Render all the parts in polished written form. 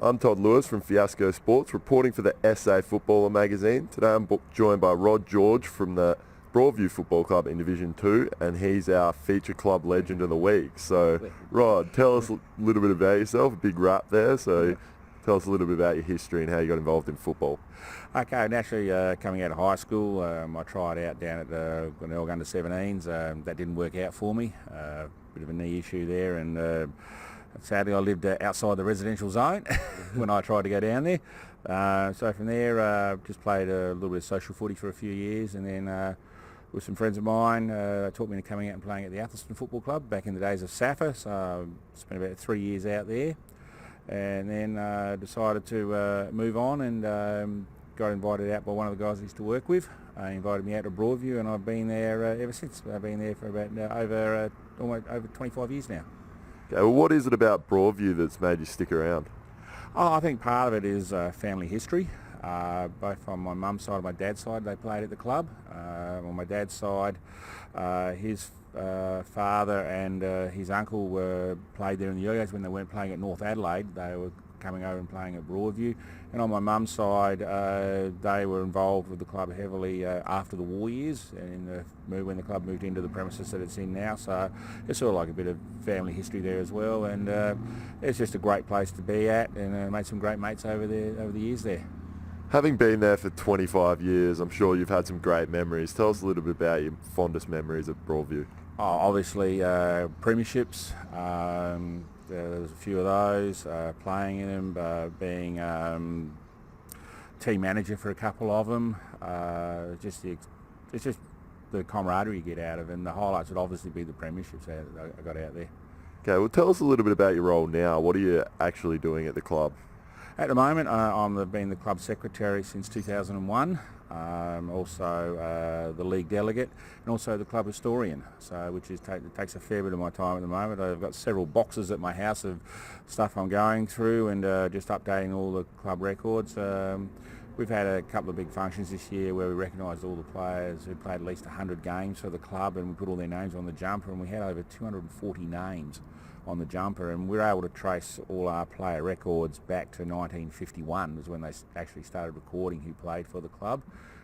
I'm Todd Lewis from Fiasco Sports, reporting for the SA Footballer magazine. Today I'm joined by Rod George from the Broadview Football Club in Division 2, and he's our feature club legend of the week. So, Rod, tell us a little bit about yourself, a big rap there, so tell us a little bit about your history and how you got involved in football. Okay, naturally coming out of high school, I tried out down at the Glenelg under-17s. That didn't work out for me, bit of a knee issue there, and sadly I lived outside the residential zone when I tried to go down there. So from there, just played a little bit of social footy for a few years, and then with some friends of mine, taught me into coming out and playing at the Atherstone Football Club back in the days of SAFA. So I spent about 3 years out there, and then decided to move on and got invited out by one of the guys I used to work with. He invited me out to Broadview, and I've been there ever since. I've been there for about almost over 25 years now. Okay, well, what is it about Broadview that's made you stick around? Oh, I think part of it is family history. Both on my mum's side and my dad's side, they played at the club. On my dad's side, his father and his uncle played there in the Yo-Yos when they weren't playing at North Adelaide. They were coming over and playing at Broadview. And on my mum's side, they were involved with the club heavily after the war years, and when the club moved into the premises that it's in now. So it's sort of like a bit of family history there as well, and it's just a great place to be at, and made some great mates over the years there. Having been there for 25 years, I'm sure you've had some great memories. Tell us a little bit about your fondest memories of Broadview. Oh, obviously premierships. There was a few of those, playing in them, being team manager for a couple of them. It's just the camaraderie you get out of it, and the highlights would obviously be the premierships I got out there. Okay, well, tell us a little bit about your role now. What are you actually doing at the club? At the moment, I've been the club secretary since 2001. Also the league delegate, and also the club historian. So, which takes a fair bit of my time at the moment. I've got several boxes at my house of stuff I'm going through, and just updating all the club records. We've had a couple of big functions this year where we recognised all the players who played at least 100 games for the club, and we put all their names on the jumper, and we had over 240 names on the jumper, and we were able to trace all our player records back to 1951, was when they actually started recording who played for the club.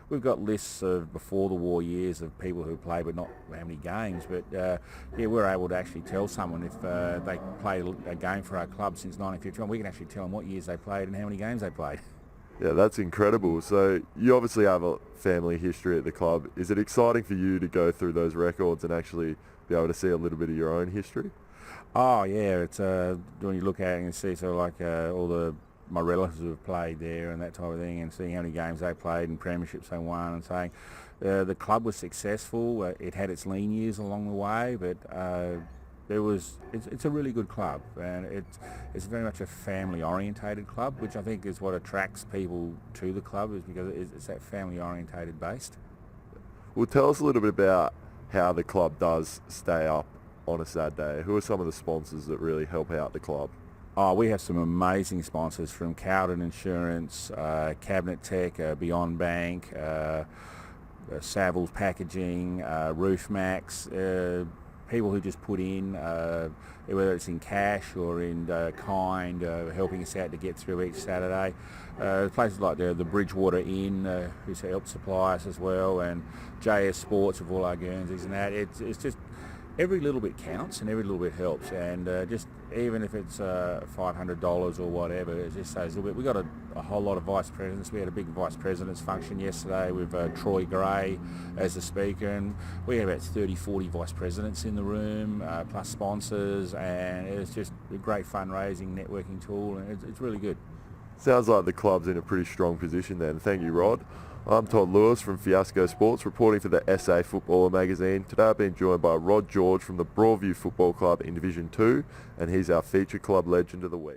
We've got lists of before the war years of people who played, but not how many games. But yeah, we're able to actually tell someone if they played a game for our club since 1951. We can actually tell them what years they played and how many games they played. Yeah, that's incredible. So you obviously have a family history at the club. Is it exciting for you to go through those records and actually be able to see a little bit of your own history? Oh yeah, it's when you look at it and see sort of like all my relatives who have played there and that type of thing, and seeing how many games they played and premierships they won, and saying the club was successful. It had its lean years along the way, but it's a really good club, and it's very much a family orientated club, which I think is what attracts people to the club, is because it's that family orientated based. Well, tell us a little bit about how the club does stay up on a sad day. Who are some of the sponsors that really help out the club? Oh, we have some amazing sponsors, from Cowden Insurance, Cabinet Tech, Beyond Bank, Savills Packaging, Roof Max, people who just put in, whether it's in cash or in kind, helping us out to get through each Saturday. Places like the Bridgewater Inn, who help supply us as well, and JS Sports with all our Guernseys and that. It's just every little bit counts and every little bit helps, and just even if it's $500 or whatever, it just says a little bit. We got a whole lot of vice presidents. We had a big vice presidents function yesterday with Troy Gray as the speaker, and we had about 30-40 vice presidents in the room, plus sponsors, and it's just a great fundraising networking tool, and it's really good. Sounds like the club's in a pretty strong position then. Thank you, Rod. I'm Todd Lewis from Fiasco Sports, reporting for the SA Footballer magazine. Today I've been joined by Rod George from the Broadview Football Club in Division 2, and he's our feature club legend of the week.